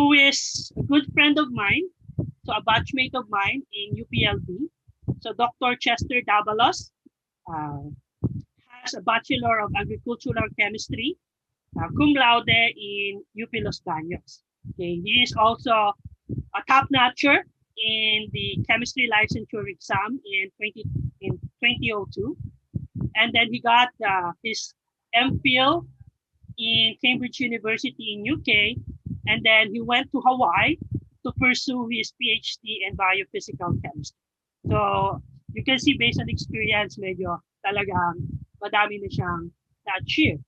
who is a good friend of mine, so a batchmate of mine in UPLB. So Dr. Chester Davalos has a Bachelor of Agricultural Chemistry, cum laude in UP Los Baños. Okay, he is also a top notcher in the chemistry licensure exam in 2002, and then he got his MPhil in Cambridge University in UK, and then he went to Hawaii to pursue his PhD in biophysical chemistry. So you can see based on experience, medyo talagang madami na siyang na-achieve.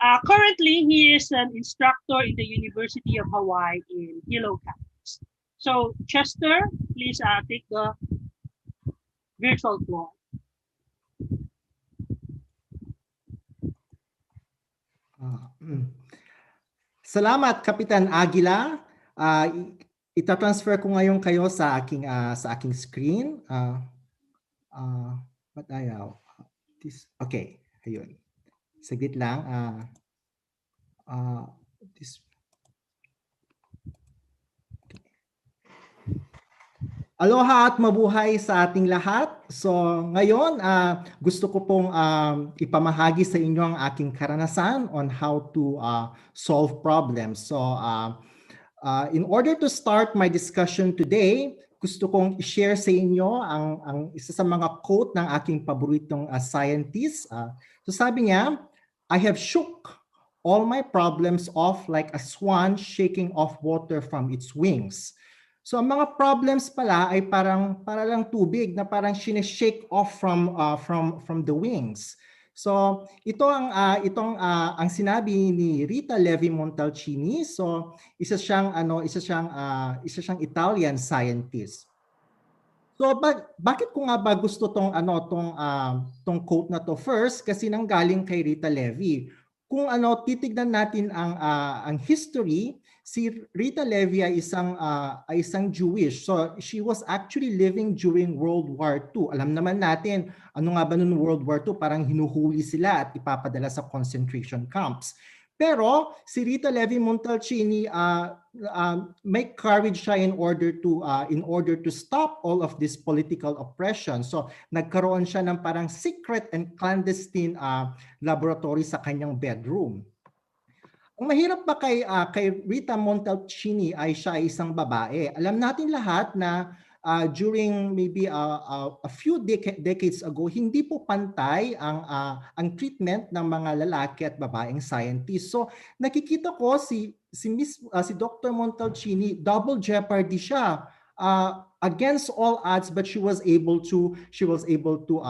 Currently, he is an instructor in the University of Hawaii in Hilo campus. So Chester, please take the virtual floor. Salamat, Kapitan Aguila. Ita-transfer ko ngayon kayo sa aking screen. Ba't ayaw? Okay, ayun. Saglit lang. Aloha at mabuhay sa ating lahat. So ngayon, gusto ko pong ipamahagi sa inyo ang aking karanasan on how to solve problems. So in order to start my discussion today, gusto kong i-share sa inyo ang isa sa mga quote ng aking paboritong scientist. So sabi niya, I have shook all my problems off like a swan shaking off water from its wings. So ang mga problems pala ay para lang tubig na parang shake off from the wings. So ito ang sinabi ni Rita Levi-Montalcini. So isa siyang Italian scientist. So bakit ko nga ba gusto tong quote na to? First, kasi nanggaling kay Rita Levi. Kung titignan natin ang history, si Rita Levi ay isang Jewish. So she was actually living during World War II. Alam naman natin, ano nga ba noong World War II? Parang hinuhuli sila at ipapadala sa concentration camps. Pero si Rita Levi-Montalcini may courage siya in order to stop all of this political oppression. So nagkaroon siya ng parang secret and clandestine laboratory sa kanyang bedroom. Ang mahirap ba kay Rita Montalcini ay siya ay isang babae? Alam natin lahat na during maybe a few decades ago, hindi po pantay ang treatment ng mga lalaki at babaeng scientists. So nakikita ko si Dr. Montalcini, double jeopardy siya. Against all odds, but she was able to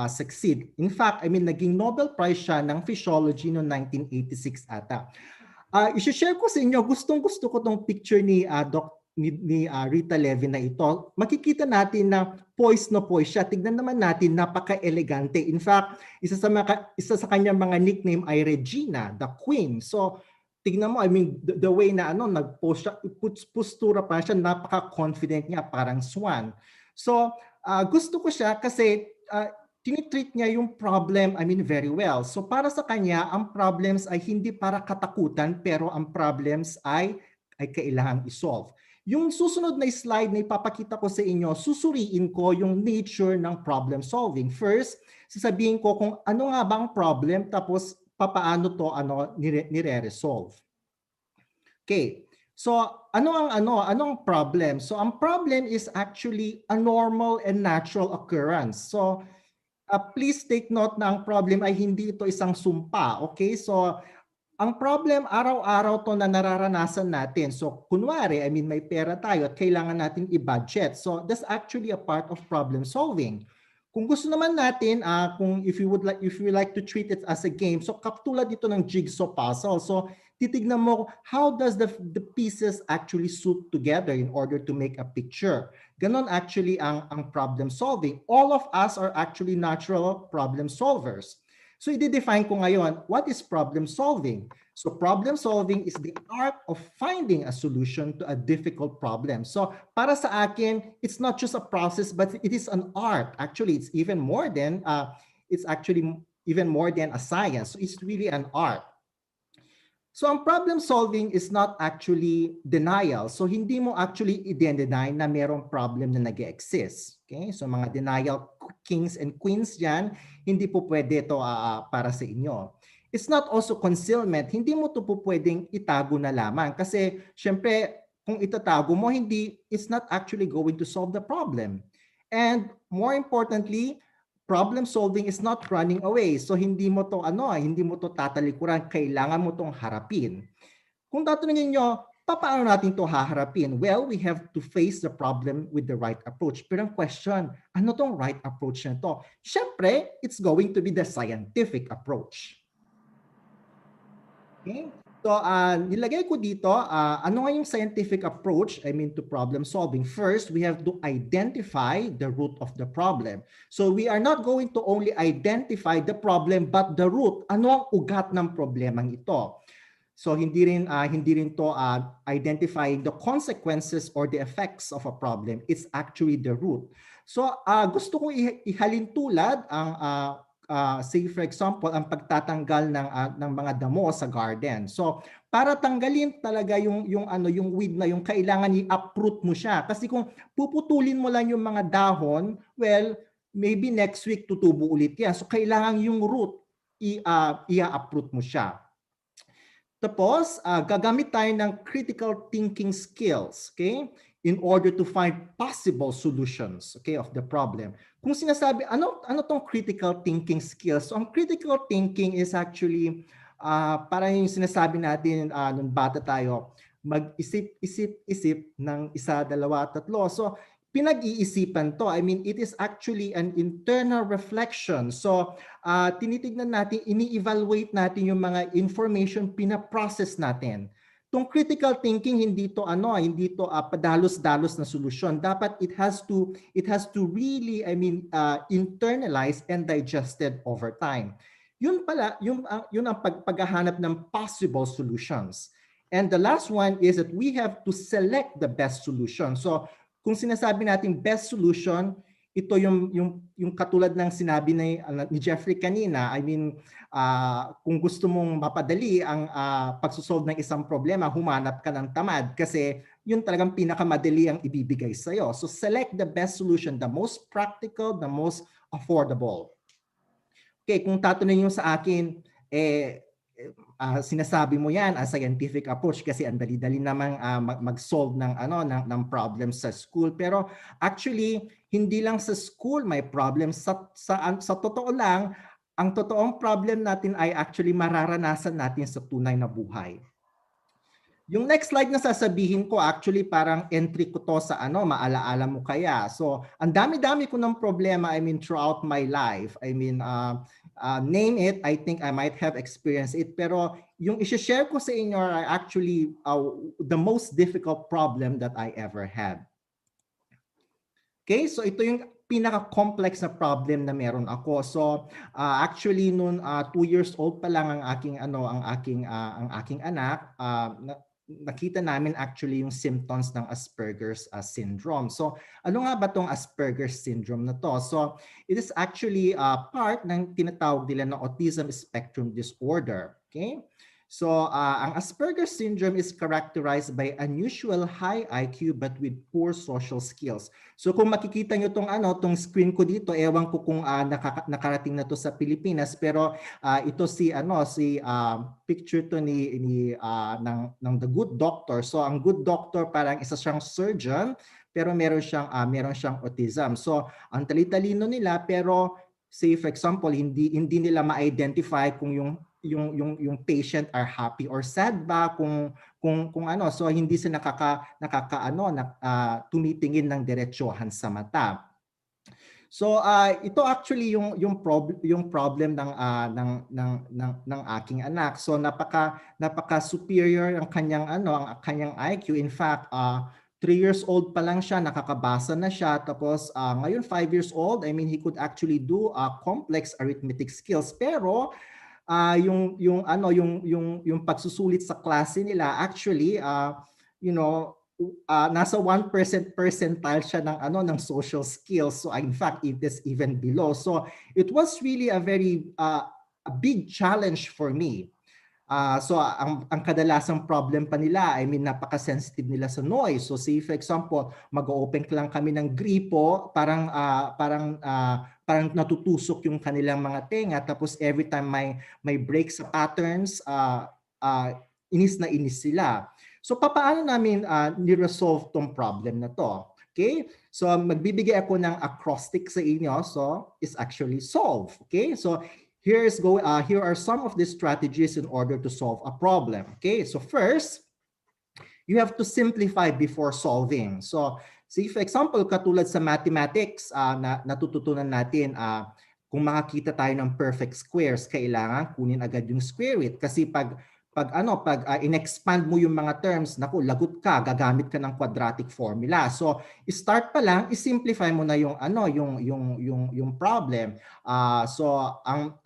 succeed. In fact, naging Nobel Prize siya ng Physiology noong 1986 ata. I-share ko sa inyo, gustong-gusto ko tong picture ni Rita Levi na ito. Makikita natin na poised na poised siya. Tignan naman natin, napaka-elegante. In fact, isa sa kanyang mga nickname ay Regina, the Queen. So, tignan mo, the way na nag-post siya, postura pa siya, napaka-confident niya, parang swan. So, gusto ko siya kasi tinitreat niya yung problem, very well. So para sa kanya, ang problems ay hindi para katakutan, pero ang problems ay kailangang isolve. Yung susunod na slide na ipapakita ko sa inyo, susuriin ko yung nature ng problem solving. First, sasabihin ko kung ano nga bang problem, tapos papaano to nire-resolve. Okay. So anong problem? So ang problem is actually a normal and natural occurrence. So please take note na ang problem ay hindi ito isang sumpa. Okay? So, ang problem, araw-araw to na nararanasan natin. So, kunwari, may pera tayo at kailangan natin i-budget. So, that's actually a part of problem solving. Kung gusto naman natin, if you like to treat it as a game, so katulad dito ng jigsaw puzzle. So, titignan mo how does the pieces actually suit together in order to make a picture. Ganon actually ang problem solving. All of us are actually natural problem solvers. So i-define ko ngayon, what is problem solving? So problem solving is the art of finding a solution to a difficult problem. So para sa akin, it's not just a process, but it is an art. Actually, it's even more than a science. So it's really an art. So ang problem solving is not actually denial. So hindi mo actually i-deny na merong problem na nag-exist. Okay? So mga denial kings and queens dyan, hindi po pwede ito para sa inyo. It's not also concealment. Hindi mo ito po pwedeng itago na lamang. Kasi syempre, kung itatago mo, it's not actually going to solve the problem. And more importantly, problem solving is not running away. So hindi mo to hindi mo to tatalikuran, kailangan mo tong harapin. Kung tatanungin niyo, paano natin to haharapin? Well, we have to face the problem with the right approach. Pero ang question, ano tong right approach na to? Syempre, it's going to be the scientific approach. Okay? So, nilagay ko dito, ano nga yung scientific approach, to problem solving. First, we have to identify the root of the problem. So, we are not going to only identify the problem, but the root. Ano ang ugat ng problemang ito? So, hindi rin to identifying the consequences or the effects of a problem. It's actually the root. So, gusto kong ihalin tulad ang say for example, ang pagtatanggal ng mga damo sa garden. So, para tanggalin talaga yung weed na yung kailangan i-uproot mo siya. Kasi kung puputulin mo lang yung mga dahon, well, maybe next week tutubo ulit yan. So, kailangan yung root i-uproot mo siya. Tapos, gagamit tayo ng critical thinking skills, okay? In order to find possible solutions, okay, of the problem. Kung sinasabi, ano tong critical thinking skills? So, ang critical thinking is actually, parang yung sinasabi natin nung bata tayo, mag-isip-isip-isip ng isa, dalawa, tatlo. So, pinag-iisipan to. It is actually an internal reflection. So, tinitignan natin, ini-evaluate natin yung mga information, pina-process natin. Tong critical thinking, hindi to padalos-dalos na solusyon. Dapat it has to really internalize and digested over time. Yun pala, yun ang paghahanap ng possible solutions. And the last one is that we have to select the best solution. So, kung sinasabi natin best solution, ito yung katulad ng sinabi ni Jeffrey kanina. Kung gusto mong mapadali ang pagsosolve ng isang problema, humanap ka ng tamad kasi yun talagang pinakamadali ang ibibigay sa'yo. So select the best solution, the most practical, the most affordable. Okay, kung tatanungin nyo sa akin, sinasabi mo yan as scientific approach kasi ang dali-dali namang mag-solve ng problems sa school, pero actually hindi lang sa school may problems sa totoo lang. Ang totoong problem natin ay actually mararanasan natin sa tunay na buhay. Yung next slide na sasabihin ko, actually parang entry ko to sa maalaala mo kaya. So, ang dami-dami ko ng problema, throughout my life. Name it, I think I might have experienced it. Pero yung i-share ko sa inyo are actually the most difficult problem that I ever had. Okay, so ito yung pinaka-complex na problem na meron ako. So actually noon 2 years old pa lang ang aking anak, nakita namin actually yung symptoms ng Asperger's syndrome. So ano nga ba tong Asperger's syndrome na to? So it is actually part ng tinatawag nila na autism spectrum disorder. Okay? So ang Asperger's syndrome is characterized by unusual high IQ but with poor social skills. So kung makikita nyo tong screen ko dito, ewan ko kung nakarating na to sa Pilipinas, pero ito picture to ng The Good Doctor. So ang Good Doctor parang isa siyang surgeon pero meron siyang autism. So ang tali-talino nila, pero say for example hindi nila ma-identify kung yung patient are happy or sad ba, kung so hindi sila tumitingin ng diretsohan sa mata. So ito actually yung problem ng aking anak. So napaka superior ang kanyang IQ. In fact, 3 years old pa lang siya, nakakabasa na siya. Tapos ngayon 5 years old, he could actually do complex arithmetic skills. Pero yung pagsusulit sa klase nila actually nasa 1% percentile siya ng social skills. So in fact it is even below. So it was really a very a big challenge for me. So ang kadalasang problem pa nila, I mean napaka-sensitive nila sa noise. So say for example, mag-open lang kami ng gripo, parang natutusok yung kanilang mga tenga, tapos every time may break sa patterns, inis na inis sila. So paano namin ni-resolve tong problem na to? Okay? So magbibigay ako ng acrostic sa inyo. So it's actually solve. Okay? So here are some of the strategies in order to solve a problem. Okay, so first, you have to simplify before solving. So, say for example, katulad sa mathematics, natututunan natin, kung makakita tayo ng perfect squares, kailangan kunin agad yung square root. Kasi pag in-expand mo yung mga terms, naku, lagot ka, gagamit ka ng quadratic formula. So, start pa lang, i-simplify mo na yung yung problem. So, ang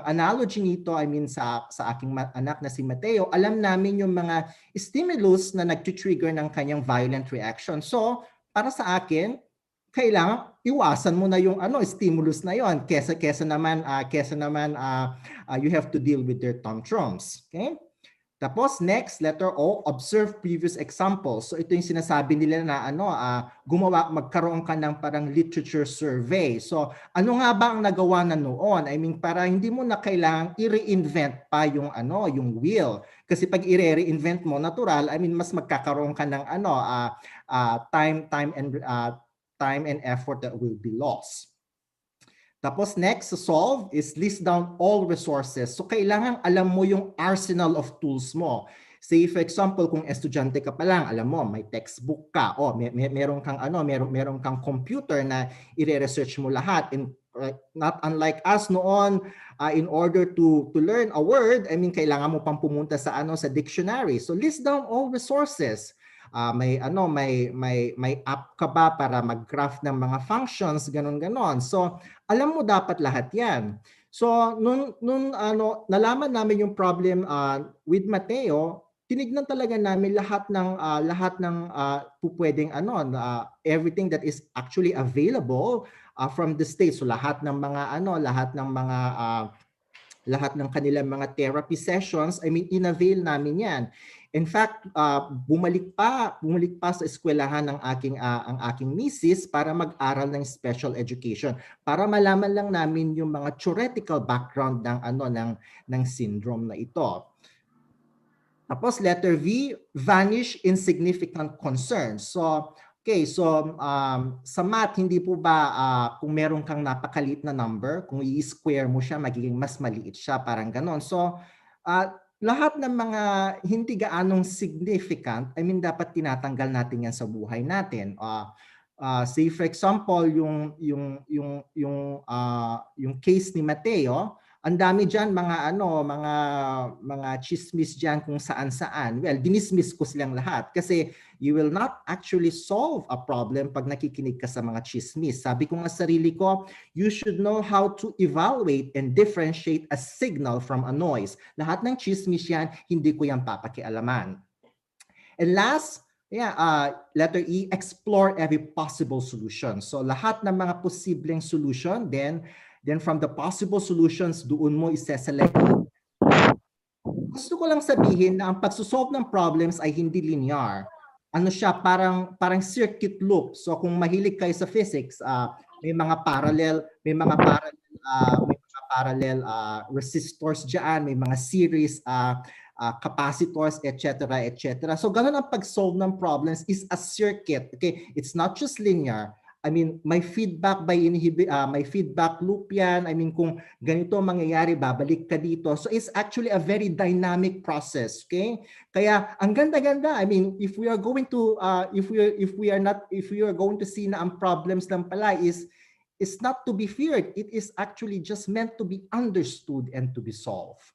analogy nito, I mean sa aking anak na si Mateo, alam namin yung mga stimulus na nag-trigger ng kanyang violent reaction. So, para sa akin, kailangan iwasan mo na yung stimulus na yon kesa naman you have to deal with their tantrums. Okay? Tapos next, letter O, observe previous examples. So ito yung sinasabi nila na magkaroon ka ng parang literature survey. So ano nga ba ang nagawa na noon? I mean, para hindi mo na kailangang i-reinvent pa yung wheel. Kasi pag i-reinvent mo, natural, I mean, mas magkakaroon ka ng time and effort that will be lost. Tapos next, solve is list down all resources. So kailangan alam mo yung arsenal of tools mo. Say for example, kung estudyante ka pa lang, alam mo may textbook ka, meron kang meron kang computer na i-research mo lahat. And not unlike us noon, in order to learn a word, I mean kailangan mo pang pumunta sa dictionary. So list down all resources. May app ka ba para mag-graph ng mga functions, ganon. So alam mo dapat lahat 'yan. So nung nalaman namin yung problem with Mateo, tinignan talaga namin lahat ng pupwedeng everything that is actually available from the state. So lahat ng kanilang mga therapy sessions, I mean, inavail namin 'yan. In fact, bumalik pa sa eskwelahan ng ang aking misis para mag-aral ng special education para malaman lang namin yung mga theoretical background ng syndrome na ito. Tapos letter V, vanish insignificant concerns. So okay, so sa math, hindi po ba kung meron kang napakaliit na number, kung i-square mo siya, magiging mas maliit siya, parang ganon. So lahat ng mga hindi gaanong significant, I mean dapat tinatanggal natin yan sa buhay natin. Say for example, yung case ni Mateo, ang dami diyan mga chismis diyan kung saan-saan. Well, dinismiss ko silang lahat kasi you will not actually solve a problem pag nakikinig ka sa mga chismis. Sabi ko nga sarili ko, you should know how to evaluate and differentiate a signal from a noise. Lahat ng chismis yan, hindi ko yan papakialaman. And last, letter E, explore every possible solution. So lahat ng mga posibleng solution, then from the possible solutions, doon mo isa-select. Gusto ko lang sabihin na ang pagsosolve ng problems ay hindi linear. Ano siya, parang circuit loop. So kung mahilig kayo sa physics, may mga parallel resistors diyan, may mga series capacitors, etc., etc. So ganun ang pag-solve ng problems is a circuit. Okay, it's not just linear. I mean, may feedback may feedback loop yan. I mean, kung ganito mangyayari, babalik ka dito. So it's actually a very dynamic process, okay? Kaya ang ganda-ganda. I mean, if we are going to see na ang problems lang pala is not to be feared. It is actually just meant to be understood and to be solved.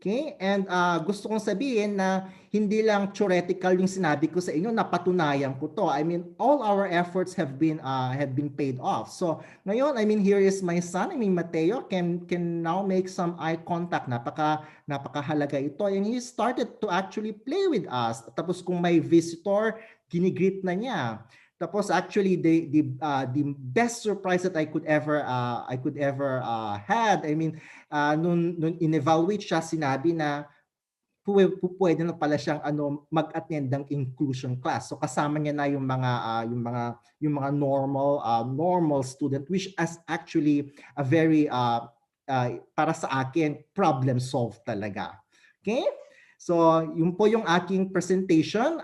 Okay? And gusto kong sabihin na hindi lang theoretical yung sinabi ko sa inyo, napatunayan ko to. I mean, all our efforts have been paid off. So, ngayon, I mean, here is my son, I mean, Mateo can now make some eye contact. Napakahalaga ito. And he started to actually play with us. Tapos kung may visitor, ginigreet na niya. Tapos actually the best surprise that I could ever had, I mean, nung in-evaluate siya, sinabi na pwede na pala siyang mag-attend ng inclusion class. So kasama niya na yung mga normal student, which is actually a very para sa akin problem solved talaga. Okay? So yun po yung aking presentation.